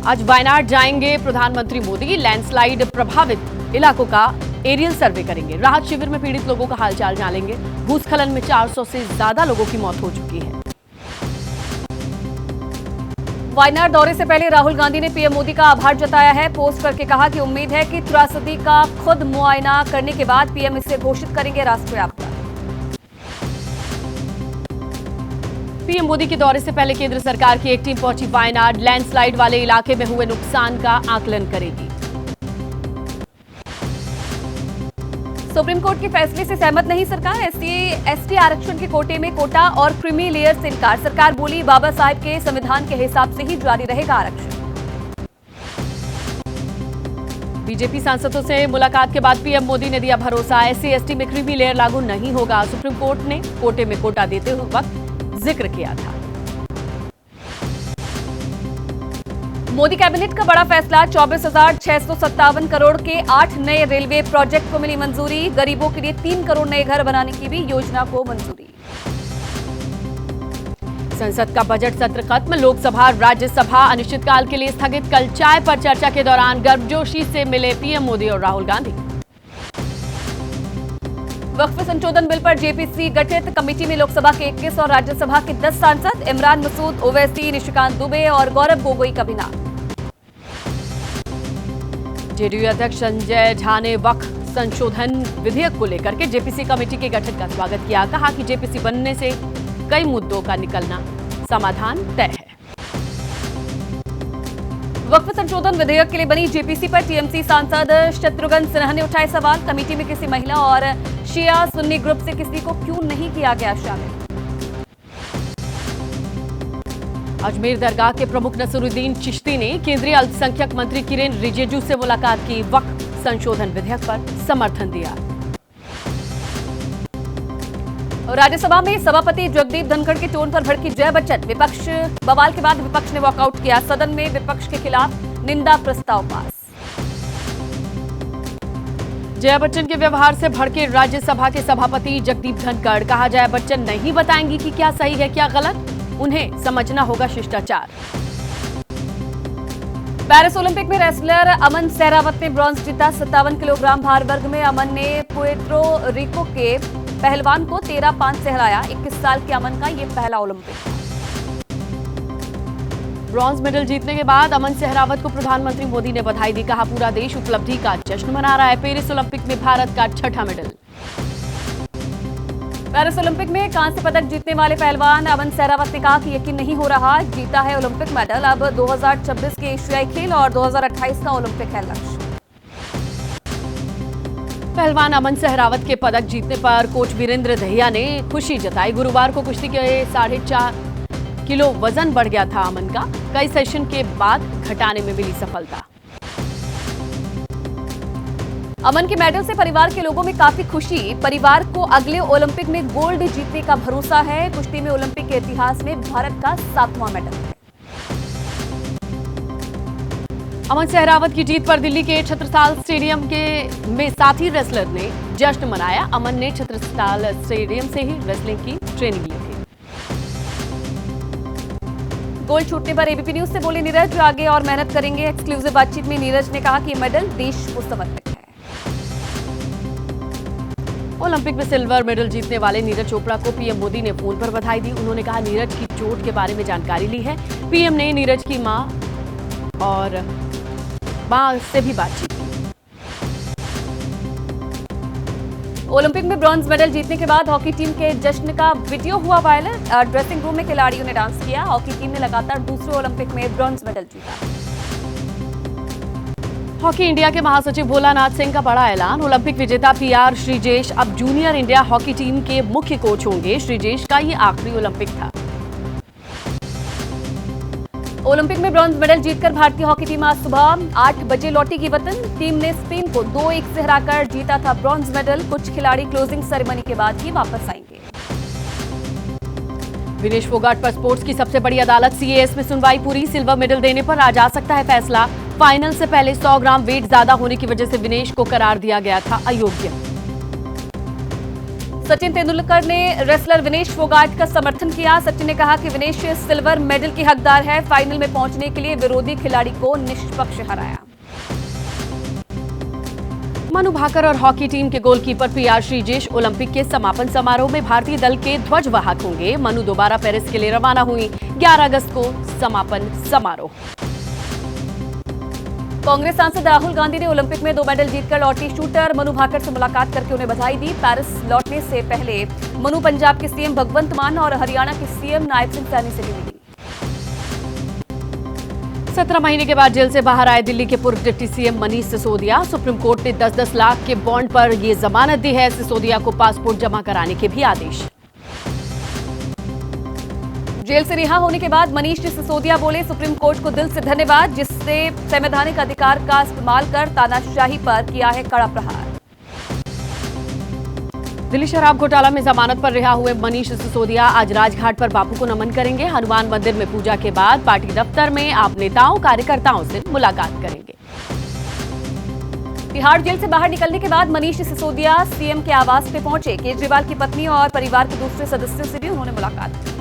आज वायनाड जाएंगे प्रधानमंत्री मोदी। लैंडस्लाइड प्रभावित इलाकों का एरियल सर्वे करेंगे। राहत शिविर में पीड़ित लोगों का हालचाल जानेंगे। भूस्खलन में 400 से ज्यादा लोगों की मौत हो चुकी है। वायनाड दौरे से पहले राहुल गांधी ने पीएम मोदी का आभार जताया है। पोस्ट करके कहा कि उम्मीद है कि त्रासदी का खुद मुआयना करने के बाद पीएम इसे घोषित करेंगे राष्ट्रीय आपदा। पीएम मोदी के दौरे से पहले केंद्र सरकार की एक टीम पहुंची वायनाड। लैंडस्लाइड वाले इलाके में हुए नुकसान का आकलन करेगी। सुप्रीम कोर्ट के फैसले से सहमत नहीं सरकार। एसटी आरक्षण के कोटे में कोटा और क्रीमी लेयर से इनकार। सरकार बोली बाबा साहब के संविधान के हिसाब से ही जारी रहेगा आरक्षण। बीजेपी सांसदों से मुलाकात के बाद पीएम मोदी ने दिया भरोसा। एससी/एसटी में क्रीमी लेयर लागू नहीं होगा। सुप्रीम कोर्ट ने कोटे में कोटा देते हुए वक्त जिक्र किया था। मोदी कैबिनेट का बड़ा फैसला। 24,657 करोड़ के 8 नए रेलवे प्रोजेक्ट को मिली मंजूरी। गरीबों के लिए 3 करोड़ नए घर बनाने की भी योजना को मंजूरी। संसद का बजट सत्र खत्म। लोकसभा राज्यसभा अनिश्चितकाल के लिए स्थगित। कल चाय पर चर्चा के दौरान गर्मजोशी से मिले पीएम मोदी और राहुल गांधी। वक्फ संशोधन बिल पर जेपीसी गठित। कमेटी में लोकसभा के 21 और राज्यसभा के 10 सांसद। इमरान मसूद ओवैसी, निशिकांत दुबे और गौरव गोगोई का भी नाम। जेडीयू अध्यक्ष संजय झा ने वक्फ संशोधन विधेयक को लेकर के जेपीसी कमेटी के गठन का स्वागत किया। कहा कि जेपीसी बनने से कई मुद्दों का निकलना समाधान तय है। वक्फ संशोधन विधेयक के लिए बनी जेपीसी पर टीएमसी सांसद शत्रुघ्न सिन्हा ने उठाए सवाल। कमेटी में किसी महिला और शिया सुन्नी ग्रुप से किसी को क्यों नहीं किया गया शामिल। अजमेर दरगाह के प्रमुख नसरुद्दीन चिश्ती ने केंद्रीय अल्पसंख्यक मंत्री किरेन रिजिजू से मुलाकात की। वक्फ संशोधन विधेयक पर समर्थन दिया। राज्यसभा में सभापति जगदीप धनखड़ के टोन पर भड़की जया बच्चन। विपक्ष बवाल के बाद विपक्ष ने वॉकआउट किया। सदन में विपक्ष के खिलाफ निंदा प्रस्ताव पास। जया बच्चन के व्यवहार से भड़के राज्यसभा के सभापति जगदीप धनखड़। कहा जया बच्चन नहीं बताएंगी कि क्या सही है क्या गलत, उन्हें समझना होगा शिष्टाचार। पेरिस ओलंपिक में रेसलर अमन सहरावत ने ब्रॉन्ज जीता। 57 किलोग्राम भार वर्ग में अमन ने पुएर्टो रिको के पहलवान को 13-5 से हराया। 21 साल के अमन का ये पहला ओलंपिक था। ब्रॉन्ज मेडल जीतने के बाद अमन सहरावत को प्रधानमंत्री मोदी ने बधाई दी। कहा पूरा देश उपलब्धि का जश्न मना रहा है। पेरिस ओलंपिक में भारत का 6ठा मेडल। पेरिस ओलंपिक में कांस्य पदक जीतने वाले पहलवान अमन सहरावत ने कहा कि यकीन नहीं हो रहा, जीता है ओलंपिक मेडल। अब 2026 के एशियाई खेल और 2028 का ओलंपिक है लक्ष्य। पहलवान अमन सहरावत के पदक जीतने पर कोच वीरेंद्र दहिया ने खुशी जताई। गुरुवार को कुश्ती के 4.5 किलो वजन बढ़ गया था अमन का। कई सेशन के बाद घटाने में मिली सफलता। अमन के मेडल से परिवार के लोगों में काफी खुशी। परिवार को अगले ओलंपिक में गोल्ड जीतने का भरोसा है। कुश्ती में ओलंपिक के इतिहास में भारत का 7वां मेडल है। अमन सहरावत की जीत पर दिल्ली के छत्रसाल स्टेडियम में साथी रेसलर ने जश्न मनाया। अमन ने छत्रसाल स्टेडियम से ही रेसलिंग की ट्रेनिंग ली थी। गोल्ड छूटने पर एबीपी न्यूज से बोले नीरज, आगे और मेहनत करेंगे। एक्सक्लूसिव बातचीत में नीरज ने कहा कि मेडल देश को समर्पित है। ओलंपिक में सिल्वर मेडल जीतने वाले नीरज चोपड़ा को पीएम मोदी ने फोन पर बधाई दी। उन्होंने कहा नीरज की चोट के बारे में जानकारी ली है। पीएम ने नीरज की मां से भी बातचीत की। ओलंपिक में ब्रॉन्ज मेडल जीतने के बाद हॉकी टीम के जश्न का वीडियो हुआ वायरल। ड्रेसिंग रूम में खिलाड़ियों ने डांस किया। हॉकी टीम ने लगातार दूसरे ओलंपिक में ब्रॉन्ज मेडल जीता। हॉकी इंडिया के महासचिव भोलानाथ सिंह का बड़ा ऐलान। ओलंपिक विजेता पीआर श्रीजेश अब जूनियर इंडिया हॉकी टीम के मुख्य कोच होंगे। श्रीजेश का ये आखिरी ओलंपिक था। ओलंपिक में ब्रॉन्ज मेडल जीतकर भारतीय हॉकी टीम आज सुबह 8 बजे लौटेगी वतन। टीम ने स्पेन को 2-1 से हराकर जीता था ब्रॉन्ज मेडल। कुछ खिलाड़ी क्लोजिंग सेरेमनी के बाद ही वापस आएंगे। विनेश फोगाट पर स्पोर्ट्स की सबसे बड़ी अदालत सीएएस में सुनवाई पूरी। सिल्वर मेडल देने पर आज आ सकता है फैसला। फाइनल से पहले 100 ग्राम वेट ज्यादा होने की वजह से विनेश को करार दिया गया था अयोग्य। सचिन तेंदुलकर ने रेसलर विनेश फोगाट का समर्थन किया। सचिन ने कहा कि विनेश सिल्वर मेडल के हकदार है। फाइनल में पहुंचने के लिए विरोधी खिलाड़ी को निष्पक्ष हराया। मनु भाकर और हॉकी टीम के गोलकीपर पीआर श्रीजेश ओलंपिक के समापन समारोह में भारतीय दल के ध्वजवाहक होंगे। मनु दोबारा पेरिस के लिए रवाना हुई। 11 अगस्त को समापन समारोह। कांग्रेस सांसद राहुल गांधी ने ओलंपिक में 2 मेडल जीतकर लौटी शूटर मनु भाकर से मुलाकात करके उन्हें बधाई दी। पेरिस लौटने से पहले मनु पंजाब के सीएम भगवंत मान और हरियाणा के सीएम नायब सिंह सैनी से भी मिली। 17 महीने के बाद जेल से बाहर आए दिल्ली के पूर्व deputy CM Manish Sisodia. Supreme court ने 10-10 लाख के बॉन्ड पर ये जमानत दी है। सिसोदिया को पासपोर्ट जमा कराने के भी आदेश। जेल से रिहा होने के बाद मनीष सिसोदिया बोले, सुप्रीम कोर्ट को दिल से धन्यवाद जिससे संवैधानिक अधिकार का इस्तेमाल कर तानाशाही पर किया है कड़ा प्रहार। दिल्ली शराब घोटाला में जमानत पर रिहा हुए मनीष सिसोदिया आज राजघाट पर बापू को नमन करेंगे। हनुमान मंदिर में पूजा के बाद पार्टी दफ्तर में आप नेताओं कार्यकर्ताओं से मुलाकात करेंगे। तिहाड़ जेल से बाहर निकलने के बाद मनीष सिसोदिया सीएम के आवास पे पहुंचे। केजरीवाल की पत्नी और परिवार के दूसरे सदस्यों से भी उन्होंने मुलाकात की।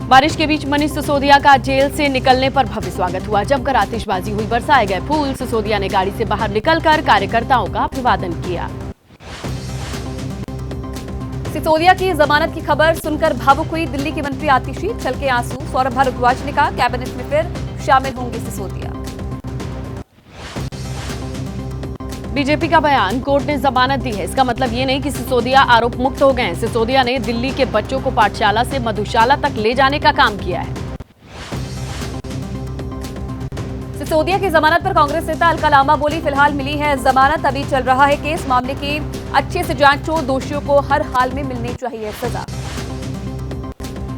बारिश के बीच मनीष सिसोदिया का जेल से निकलने पर भव्य स्वागत हुआ। जमकर आतिशबाजी हुई, बरसाए गए फूल। सिसोदिया ने गाड़ी से बाहर निकलकर कार्यकर्ताओं का अभिवादन किया। सिसोदिया की जमानत की खबर सुनकर भावुक हुई दिल्ली की मंत्री आतिशी, छलके आंसू। सौरभ भारद्वाज ने कहा, कैबिनेट में फिर शामिल होंगे सिसोदिया। बीजेपी का बयान, कोर्ट ने जमानत दी है, इसका मतलब ये नहीं कि सिसोदिया आरोप मुक्त हो गए हैं। सिसोदिया ने दिल्ली के बच्चों को पाठशाला से मधुशाला तक ले जाने का काम किया है। सिसोदिया की जमानत पर कांग्रेस नेता अलका लांबा बोली, फिलहाल मिली है जमानत, अभी चल रहा है केस। मामले की अच्छे से जांचो, दोषियों को हर हाल में मिलनी चाहिए सजा।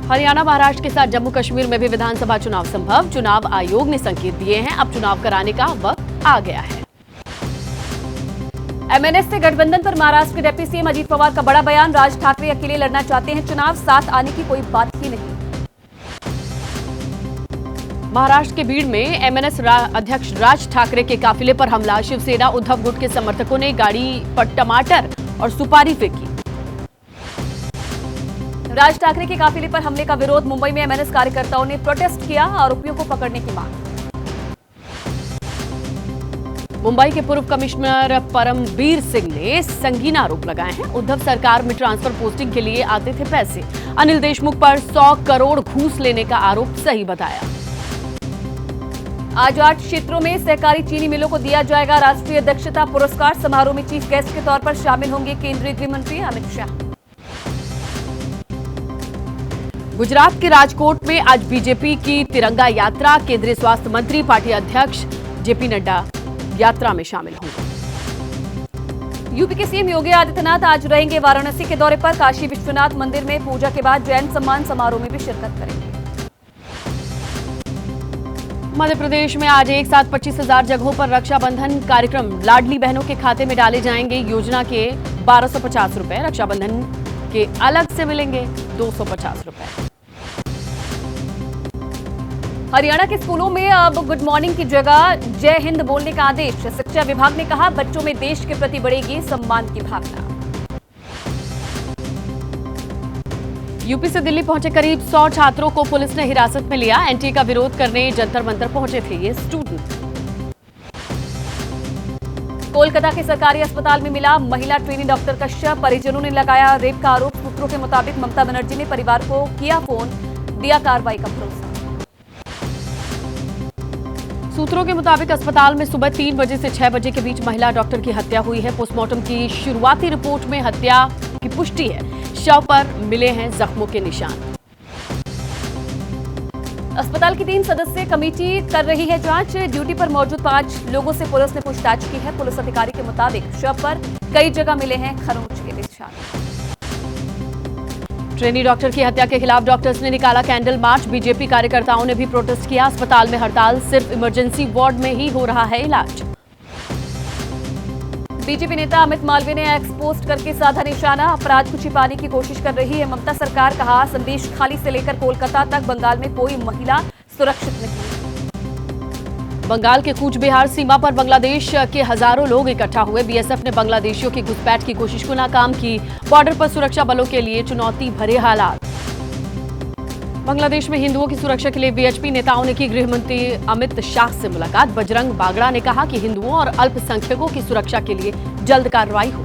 हरियाणा महाराष्ट्र के साथ जम्मू कश्मीर में भी विधानसभा चुनाव संभव। चुनाव आयोग ने संकेत दिए हैं, अब चुनाव कराने का वक्त आ गया है। एमएनएस से गठबंधन पर महाराष्ट्र के डिप्टी सीएम अजीत पवार का बड़ा बयान, राज ठाकरे अकेले लड़ना चाहते हैं चुनाव, साथ आने की कोई बात ही नहीं। महाराष्ट्र के बीड़ में एमएनएस अध्यक्ष राज ठाकरे के काफिले पर हमला। शिवसेना उद्धव गुट के समर्थकों ने गाड़ी पर टमाटर और सुपारी फेंकी। राज ठाकरे के काफिले पर हमले का विरोध, मुंबई में एमएनएस कार्यकर्ताओं ने प्रोटेस्ट किया, आरोपियों को पकड़ने की मांग। मुंबई के पूर्व कमिश्नर परमबीर सिंह ने संगीन आरोप लगाए हैं। उद्धव सरकार में ट्रांसफर पोस्टिंग के लिए आते थे पैसे। अनिल देशमुख पर 100 करोड़ घूस लेने का आरोप सही बताया। आज 8 क्षेत्रों में सहकारी चीनी मिलों को दिया जाएगा राष्ट्रीय दक्षता पुरस्कार। समारोह में चीफ गेस्ट के तौर पर शामिल होंगे केंद्रीय गृह मंत्री अमित शाह। गुजरात के राजकोट में आज बीजेपी की तिरंगा यात्रा। केंद्रीय स्वास्थ्य मंत्री, पार्टी अध्यक्ष जेपी नड्डा यात्रा में शामिल होंगे। यूपी के सीएम योगी आदित्यनाथ आज रहेंगे वाराणसी के दौरे पर। काशी विश्वनाथ मंदिर में पूजा के बाद जैन सम्मान समारोह में भी शिरकत करेंगे। मध्य प्रदेश में आज एक साथ 25,000 जगहों पर रक्षाबंधन कार्यक्रम लाडली बहनों के खाते में डाले जाएंगे। योजना के 1250 रुपए, रक्षाबंधन के अलग से मिलेंगे 250 रुपए। हरियाणा के स्कूलों में अब गुड मॉर्निंग की जगह जय हिंद बोलने का आदेश। शिक्षा विभाग ने कहा, बच्चों में देश के प्रति बढ़ेगी सम्मान की भावना। यूपी से दिल्ली पहुंचे करीब 100 छात्रों को पुलिस ने हिरासत में लिया। एनटीए का विरोध करने जंतर मंतर पहुंचे थे ये स्टूडेंट। कोलकाता के सरकारी अस्पताल में मिला महिला ट्रेनी डॉक्टर का शव। परिजनों ने लगाया रेप का आरोप। सूत्रों के मुताबिक ममता बनर्जी ने परिवार को किया फोन, दिया कार्रवाई का भरोसा। सूत्रों के मुताबिक अस्पताल में सुबह 3 बजे से 6 बजे के बीच महिला डॉक्टर की हत्या हुई है। पोस्टमार्टम की शुरुआती रिपोर्ट में हत्या की पुष्टि है। शव पर मिले हैं जख्मों के निशान। अस्पताल की 3 सदस्यीय कमेटी कर रही है जांच। ड्यूटी पर मौजूद 5 लोगों से पुलिस ने पूछताछ की है। पुलिस अधिकारी के मुताबिक शव पर कई जगह मिले हैं खरोंच के निशान। ट्रेनी डॉक्टर की हत्या के खिलाफ डॉक्टर्स ने निकाला कैंडल मार्च। बीजेपी कार्यकर्ताओं ने भी प्रोटेस्ट किया। अस्पताल में हड़ताल, सिर्फ इमरजेंसी वार्ड में ही हो रहा है इलाज। बीजेपी नेता अमित मालवीय ने एक्स पोस्ट करके साधा निशाना। अपराध को छिपाने की कोशिश कर रही है ममता सरकार। कहा, संदेश खाली से लेकर कोलकाता तक बंगाल में कोई महिला सुरक्षित नहीं। बंगाल के कूच बिहार सीमा पर बांग्लादेश के हजारों लोग इकट्ठा हुए। बीएसएफ ने बांग्लादेशियों की घुसपैठ की कोशिश को नाकाम की। बॉर्डर पर सुरक्षा बलों के लिए चुनौती भरे हालात। बांग्लादेश में हिंदुओं की सुरक्षा के लिए बीएचपी नेताओं ने की गृह मंत्री अमित शाह से मुलाकात। बजरंग बागड़ा ने कहा कि हिंदुओं और अल्पसंख्यकों की सुरक्षा के लिए जल्द कार्रवाई हो।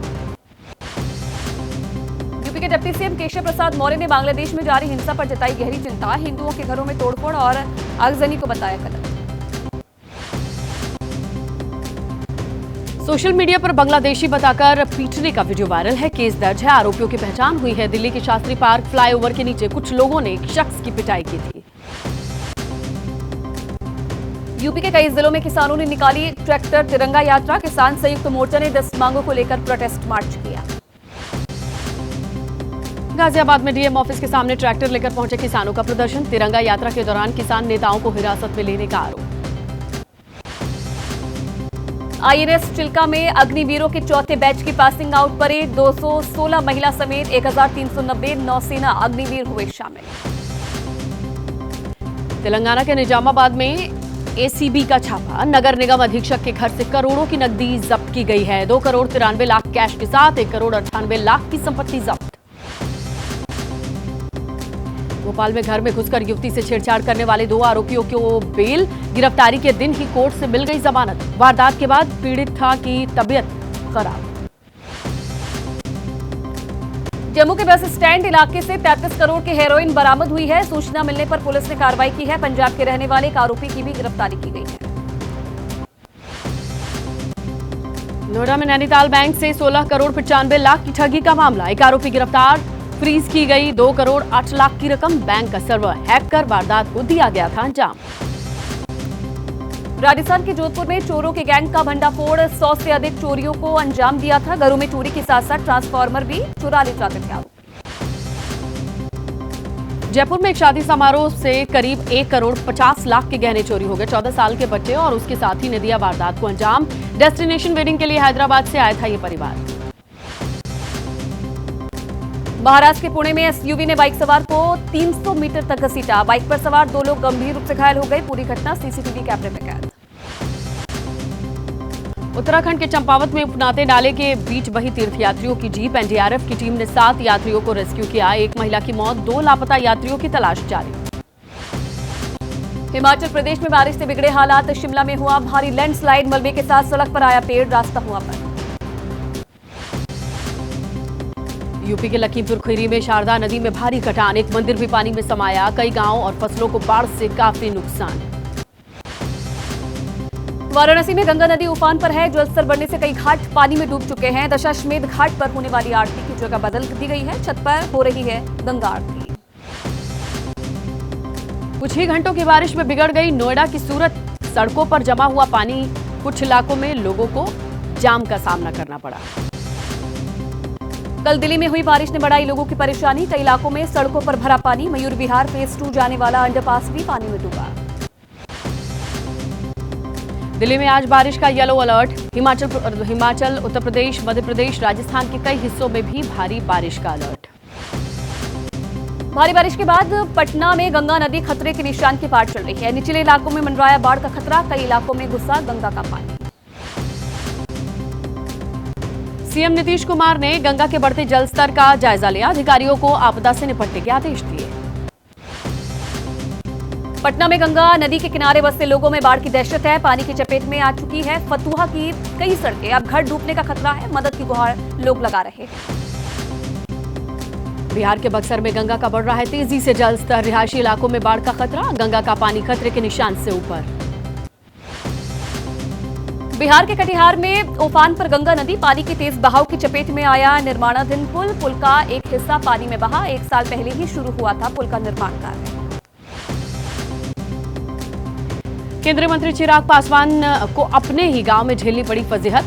यूपी के डिप्टी सीएम केशव प्रसाद मौर्य ने बांग्लादेश में जारी हिंसा पर जताई गहरी चिंता। हिंदुओं के घरों में तोड़फोड़ और आगजनी को बताया गलत। सोशल मीडिया पर बांग्लादेशी बताकर पीटने का वीडियो वायरल है। केस दर्ज है। आरोपियों की पहचान हुई है। दिल्ली के शास्त्री पार्क फ्लाईओवर के नीचे कुछ लोगों ने एक शख्स की पिटाई की थी। यूपी के कई जिलों में किसानों ने निकाली ट्रैक्टर तिरंगा यात्रा। किसान संयुक्त मोर्चा ने 10 मांगों को लेकर प्रोटेस्ट मार्च किया। गाजियाबाद में डीएम ऑफिस के सामने ट्रैक्टर लेकर पहुंचे किसानों का प्रदर्शन। तिरंगा यात्रा के दौरान किसान नेताओं को हिरासत में लेने का आरोप। आईएनएस चिल्का में अग्निवीरों के चौथे बैच की पासिंग आउट परेड। 216 महिला समेत 1390 नौसेना अग्निवीर हुए शामिल। तेलंगाना के निजामाबाद में एसीबी का छापा। नगर निगम अधीक्षक के घर से करोड़ों की नकदी जब्त की गई है। 2 करोड़ 93 लाख कैश के साथ 1 करोड़ 98 लाख की संपत्ति जब्त। भोपाल में घर में घुसकर युवती से छेड़छाड़ करने वाले 2 आरोपियों को बेल। गिरफ्तारी के दिन ही कोर्ट से मिल गई जमानत। वारदात के बाद पीड़ित था की तबीयत खराब। जम्मू के बस स्टैंड इलाके से 33 करोड़ की हेरोइन बरामद हुई है। सूचना मिलने पर पुलिस ने कार्रवाई की है। पंजाब के रहने वाले एक आरोपी की भी गिरफ्तारी की गई है। नोएडा में नैनीताल बैंक से 16 करोड़ 95 लाख की ठगी का मामला। एक आरोपी गिरफ्तार। फ्रीज की गई 2 करोड़ 8 लाख की रकम। बैंक का सर्वर हैक कर वारदात को दिया गया था अंजाम। राजस्थान के जोधपुर में चोरों के गैंग का भंडाफोड़। 100 से अधिक चोरियों को अंजाम दिया था। घरों में चोरी के साथ साथ ट्रांसफार्मर भी चुरा ले जाते थे आरोपी। जयपुर में एक शादी समारोह से करीब 1 करोड़ 50 लाख के गहने चोरी हो गए। 14 साल के बच्चे और उसके साथी ने दिया वारदात को अंजाम। डेस्टिनेशन वेडिंग के लिए हैदराबाद से आया था ये परिवार। महाराष्ट्र के पुणे में एसयूवी ने बाइक सवार को 300 मीटर तक घसीटा। बाइक पर सवार 2 लोग गंभीर रूप से घायल हो गए। पूरी घटना सीसीटीवी कैमरे में कैद। उत्तराखंड के चंपावत में उपनाते नाले के बीच बही तीर्थयात्रियों की जीप। एनडीआरएफ की टीम ने 7 यात्रियों को रेस्क्यू किया। 1 महिला की मौत। 2 लापता यात्रियों की तलाश जारी। हिमाचल प्रदेश में बारिश से बिगड़े हालात। शिमला में हुआ भारी लैंडस्लाइड। मलबे के साथ सड़क पर आया पेड़। रास्ता हुआ बंद। यूपी के लखीमपुर खीरी में शारदा नदी में भारी कटान। एक मंदिर भी पानी में समाया। कई गांवों और फसलों को बाढ़ से काफी नुकसान। वाराणसी में गंगा नदी उफान पर है। जलस्तर बढ़ने से कई घाट पानी में डूब चुके हैं। दशाश्वमेध घाट पर होने वाली आरती की जगह बदल दी गई है। छत पर हो रही है गंगा आरती। कुछ ही घंटों की बारिश में बिगड़ गई नोएडा की सूरत। सड़कों पर जमा हुआ पानी। कुछ इलाकों में लोगों को जाम का सामना करना पड़ा। कल दिल्ली में हुई बारिश ने बढ़ाई लोगों की परेशानी। कई इलाकों में सड़कों पर भरा पानी। मयूर विहार फेज 2 जाने वाला अंडरपास भी पानी में डूबा। दिल्ली में आज बारिश का येलो अलर्ट। हिमाचल, उत्तर प्रदेश, मध्य प्रदेश, राजस्थान के कई हिस्सों में भी भारी बारिश का अलर्ट। भारी बारिश के बाद पटना में गंगा नदी खतरे के निशान के पार चल रही है। निचले इलाकों में मंडराया बाढ़ का खतरा। कई इलाकों में घुसा गंगा का पानी। सीएम नीतीश कुमार ने गंगा के बढ़ते जलस्तर का जायजा लिया। अधिकारियों को आपदा से निपटने के आदेश दिए। पटना में गंगा नदी के किनारे बसे लोगों में बाढ़ की दहशत है। पानी की चपेट में आ चुकी है फतुहा की कई सड़कें। अब घर डूबने का खतरा है। मदद की गुहार लोग लगा रहे हैं। बिहार के बक्सर में गंगा का बढ़ रहा है तेजी से जलस्तर। रिहायशी इलाकों में बाढ़ का खतरा। गंगा का पानी खतरे के निशान से ऊपर। बिहार के कटिहार में उफान पर गंगा नदी। पानी की तेज बहाव की चपेट में आया निर्माणाधीन पुल का एक हिस्सा पानी में बहा। 1 साल पहले ही शुरू हुआ था पुल का निर्माण कार्य। केंद्रीय मंत्री चिराग पासवान को अपने ही गांव में झेलनी पड़ी फजीहत।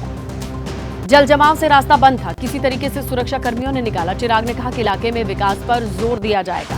जल जमाव से रास्ता बंद था। किसी तरीके से सुरक्षा कर्मियों ने निकाला। चिराग ने कहा कि इलाके में विकास पर जोर दिया जाएगा।